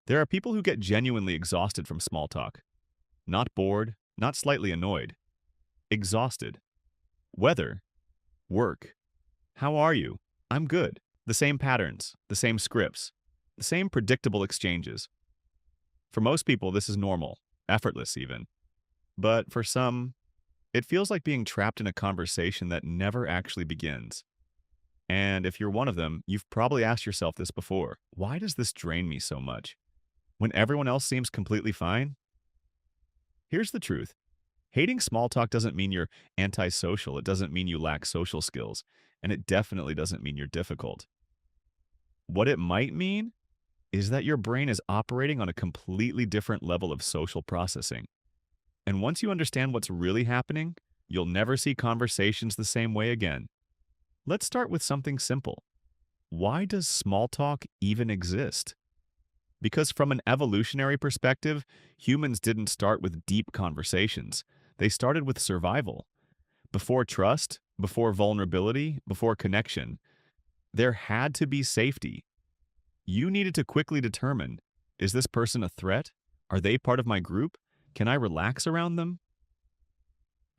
There are people who get genuinely exhausted from small talk. Not bored, not slightly annoyed. Exhausted. Weather. Work. How are you? I'm good. The same patterns, the same scripts, the same predictable exchanges. For most people, this is normal, effortless even. But for some, it feels like being trapped in a conversation that never actually begins. And if you're one of them, you've probably asked yourself this before. Why does this drain me so much? When everyone else seems completely fine? Here's the truth. Hating small talk doesn't mean you're antisocial. It doesn't mean you lack social skills. And it definitely doesn't mean you're difficult. What it might mean is that your brain is operating on a completely different level of social processing. And once you understand what's really happening, you'll never see conversations the same way again. Let's start with something simple. Why does small talk even exist? Because from an evolutionary perspective, humans didn't start with deep conversations. They started with survival. Before trust, before vulnerability, before connection, there had to be safety. You needed to quickly determine, is this person a threat? Are they part of my group? Can I relax around them?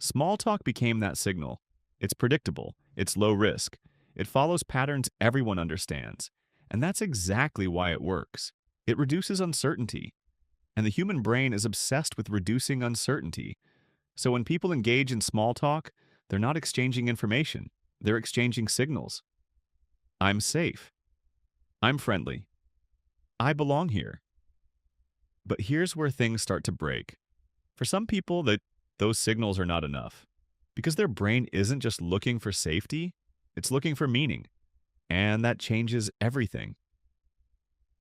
Small talk became that signal. It's predictable. It's low risk. It follows patterns everyone understands. And that's exactly why it works. It reduces uncertainty. And the human brain is obsessed with reducing uncertainty. So when people engage in small talk, they're not exchanging information. They're exchanging signals. I'm safe. I'm friendly. I belong here. But here's where things start to break. For some people, those signals are not enough. Because their brain isn't just looking for safety, it's looking for meaning. And that changes everything.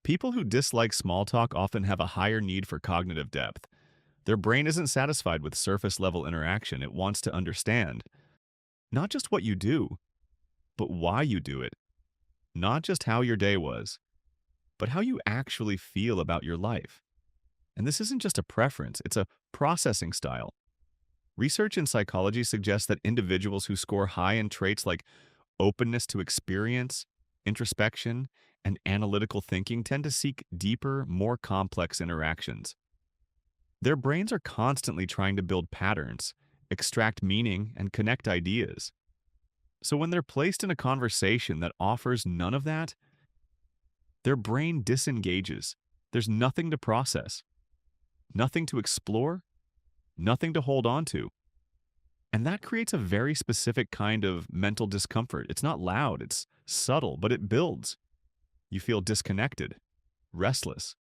People who dislike small talk often have a higher need for cognitive depth. Their brain isn't satisfied with surface-level interaction. It wants to understand not just what you do, but why you do it. Not just how your day was, but how you actually feel about your life. And this isn't just a preference, it's a processing style. Research in psychology suggests that individuals who score high in traits like openness to experience, introspection, and analytical thinking tend to seek deeper, more complex interactions. Their brains are constantly trying to build patterns, extract meaning, and connect ideas. So when they're placed in a conversation that offers none of that, their brain disengages. There's nothing to process, nothing to explore, nothing to hold on to. And that creates a very specific kind of mental discomfort. It's not loud, it's subtle, but it builds. You feel disconnected, restless,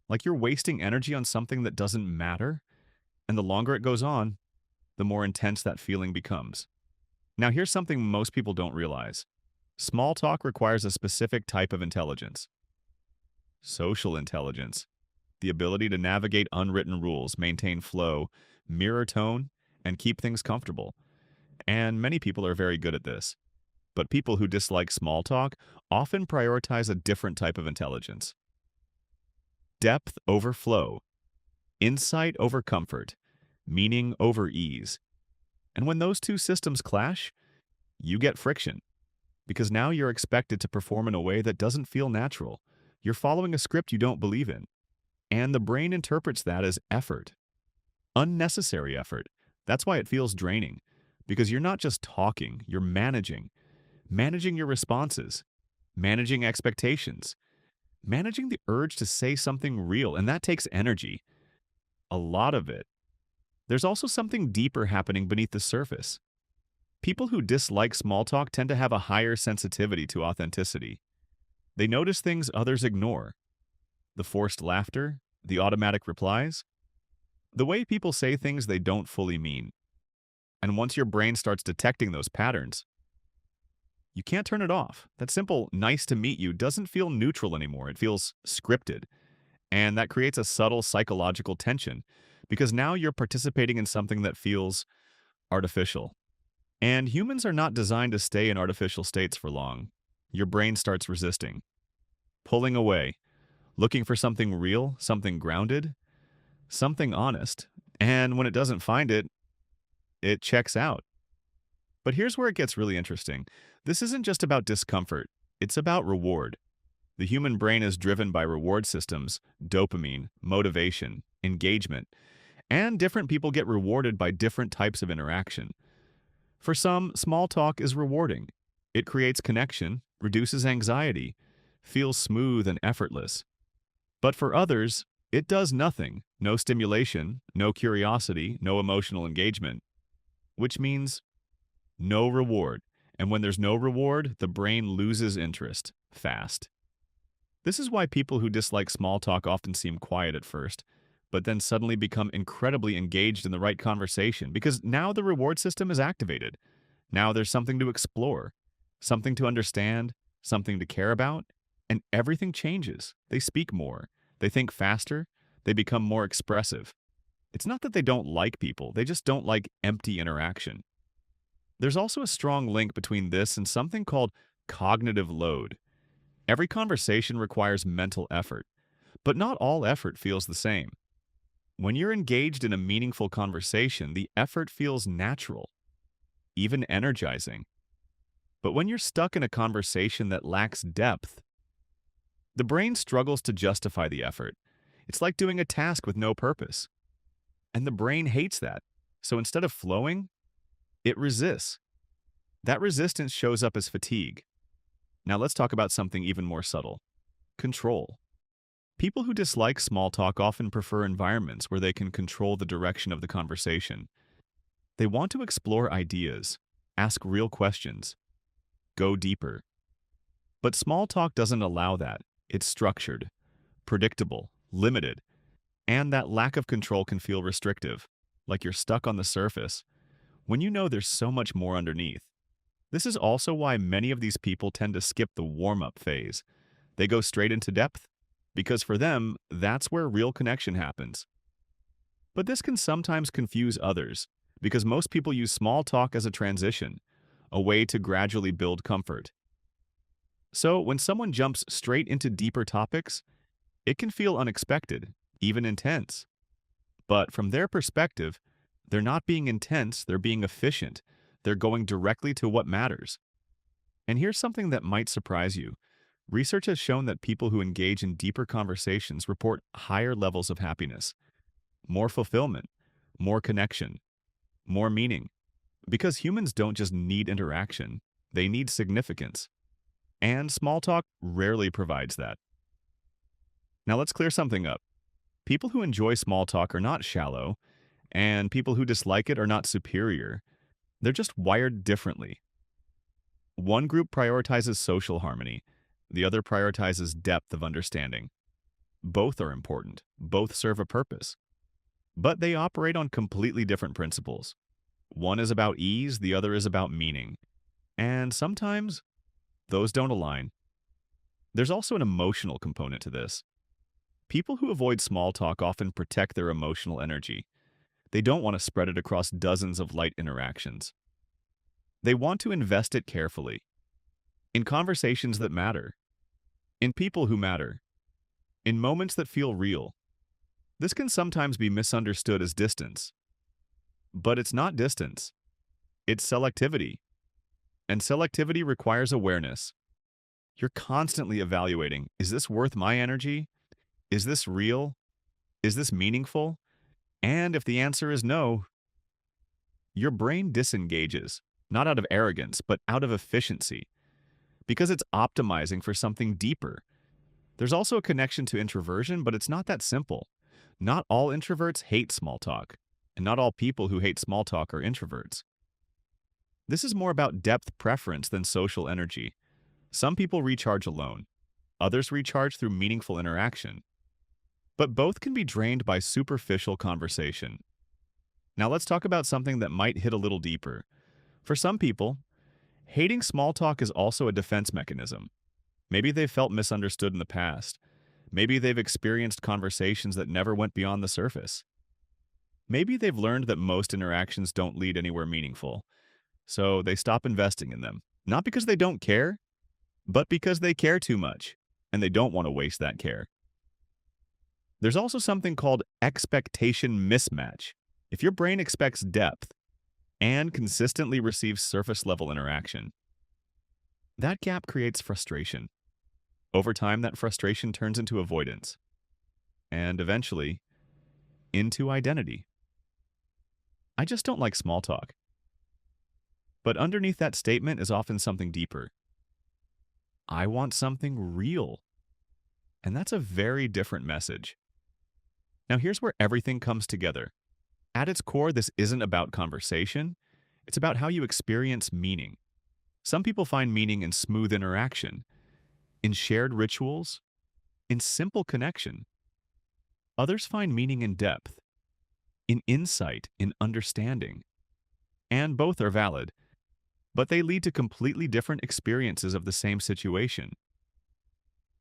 like you're wasting energy on something that doesn't matter. And the longer it goes on, the more intense that feeling becomes. Now, here's something most people don't realize. Small talk requires a specific type of intelligence. Social intelligence. The ability to navigate unwritten rules, maintain flow, mirror tone, and keep things comfortable. And many people are very good at this. But people who dislike small talk often prioritize a different type of intelligence. Depth over flow. Insight over comfort. Meaning over ease. And when those two systems clash, you get friction. Because now you're expected to perform in a way that doesn't feel natural. You're following a script you don't believe in. And the brain interprets that as effort. Unnecessary effort. That's why it feels draining. Because you're not just talking, you're managing. Managing your responses. Managing expectations. Managing the urge to say something real. And that takes energy. A lot of it. There's also something deeper happening beneath the surface. People who dislike small talk tend to have a higher sensitivity to authenticity. They notice things others ignore. The forced laughter, the automatic replies, the way people say things they don't fully mean. And once your brain starts detecting those patterns, you can't turn it off. That simple, nice to meet you doesn't feel neutral anymore. It feels scripted. And that creates a subtle psychological tension because now you're participating in something that feels artificial. And humans are not designed to stay in artificial states for long. Your brain starts resisting, pulling away, looking for something real, something grounded, something honest. And when it doesn't find it, it checks out. But here's where it gets really interesting. This isn't just about discomfort, it's about reward. The human brain is driven by reward systems, dopamine, motivation, engagement, and different people get rewarded by different types of interaction. For some, small talk is rewarding. It creates connection, reduces anxiety, feels smooth and effortless. But for others, it does nothing. No stimulation, no curiosity, no emotional engagement, which means no reward. And when there's no reward, the brain loses interest fast. This is why people who dislike small talk often seem quiet at first, but then suddenly become incredibly engaged in the right conversation because now the reward system is activated. Now there's something to explore, something to understand, something to care about, and everything changes. They speak more, they think faster, they become more expressive. It's not that they don't like people, they just don't like empty interaction. There's also a strong link between this and something called cognitive load. Every conversation requires mental effort, but not all effort feels the same. When you're engaged in a meaningful conversation, the effort feels natural, even energizing. But when you're stuck in a conversation that lacks depth, the brain struggles to justify the effort. It's like doing a task with no purpose. And the brain hates that. So instead of flowing, it resists. That resistance shows up as fatigue. Now let's talk about something even more subtle. Control. People who dislike small talk often prefer environments where they can control the direction of the conversation. They want to explore ideas, ask real questions, go deeper. But small talk doesn't allow that. It's structured, predictable, limited, and that lack of control can feel restrictive, like you're stuck on the surface, when you know there's so much more underneath. This is also why many of these people tend to skip the warm-up phase. They go straight into depth, because for them, that's where real connection happens. But this can sometimes confuse others, because most people use small talk as a transition, a way to gradually build comfort. So when someone jumps straight into deeper topics, it can feel unexpected, even intense. But from their perspective, they're not being intense, they're being efficient. They're going directly to what matters. And here's something that might surprise you. Research has shown that people who engage in deeper conversations report higher levels of happiness, more fulfillment, more connection, more meaning. Because humans don't just need interaction, they need significance. And small talk rarely provides that. Now let's clear something up. People who enjoy small talk are not shallow, and people who dislike it are not superior. They're just wired differently. One group prioritizes social harmony, the other prioritizes depth of understanding. Both are important, both serve a purpose. But they operate on completely different principles. One is about ease, the other is about meaning. And sometimes, those don't align. There's also an emotional component to this. People who avoid small talk often protect their emotional energy. They don't want to spread it across dozens of light interactions. They want to invest it carefully, in conversations that matter, in people who matter, in moments that feel real. This can sometimes be misunderstood as distance. But it's not distance. It's selectivity. And selectivity requires awareness. You're constantly evaluating, is this worth my energy? Is this real? Is this meaningful? And if the answer is no, your brain disengages, not out of arrogance, but out of efficiency, because it's optimizing for something deeper. There's also a connection to introversion, but it's not that simple. Not all introverts hate small talk, and not all people who hate small talk are introverts. This is more about depth preference than social energy. Some people recharge alone. Others recharge through meaningful interaction. But both can be drained by superficial conversation. Now let's talk about something that might hit a little deeper. For some people, hating small talk is also a defense mechanism. Maybe they've felt misunderstood in the past. Maybe they've experienced conversations that never went beyond the surface. Maybe they've learned that most interactions don't lead anywhere meaningful, so they stop investing in them. Not because they don't care, but because they care too much, and they don't want to waste that care. There's also something called expectation mismatch. If your brain expects depth and consistently receives surface-level interaction, that gap creates frustration. Over time, that frustration turns into avoidance, and eventually, into identity. I just don't like small talk. But underneath that statement is often something deeper. I want something real. And that's a very different message. Now, here's where everything comes together. At its core, this isn't about conversation, it's about how you experience meaning. Some people find meaning in smooth interaction, in shared rituals, in simple connection. Others find meaning in depth, in insight, in understanding. And both are valid, but they lead to completely different experiences of the same situation.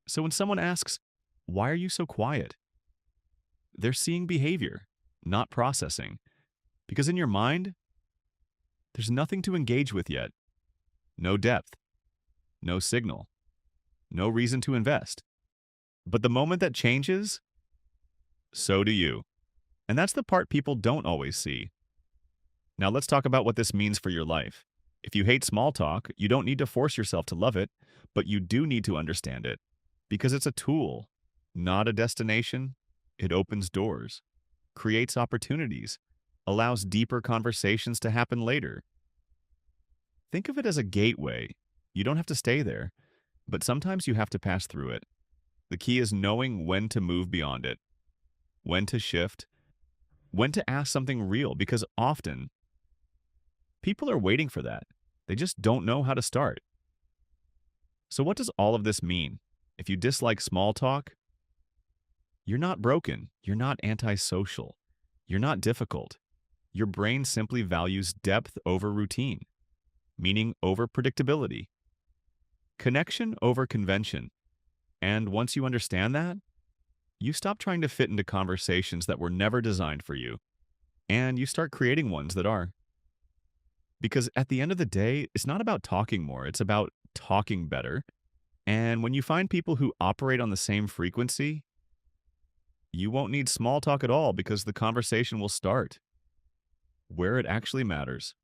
So when someone asks, "Why are you so quiet?" they're seeing behavior, not processing. Because in your mind, there's nothing to engage with yet. No depth, no signal, no reason to invest. But the moment that changes, so do you. And that's the part people don't always see. Now let's talk about what this means for your life. If you hate small talk, you don't need to force yourself to love it, but you do need to understand it. Because it's a tool, not a destination. It opens doors, creates opportunities, allows deeper conversations to happen later. Think of it as a gateway. You don't have to stay there, but sometimes you have to pass through it. The key is knowing when to move beyond it, when to shift, when to ask something real, because often people are waiting for that. They just don't know how to start. So what does all of this mean? If you dislike small talk, you're not broken. You're not antisocial. You're not difficult. Your brain simply values depth over routine, meaning over predictability, connection over convention. And once you understand that, you stop trying to fit into conversations that were never designed for you, and you start creating ones that are. Because at the end of the day, it's not about talking more, it's about talking better. And when you find people who operate on the same frequency, you won't need small talk at all because the conversation will start where it actually matters.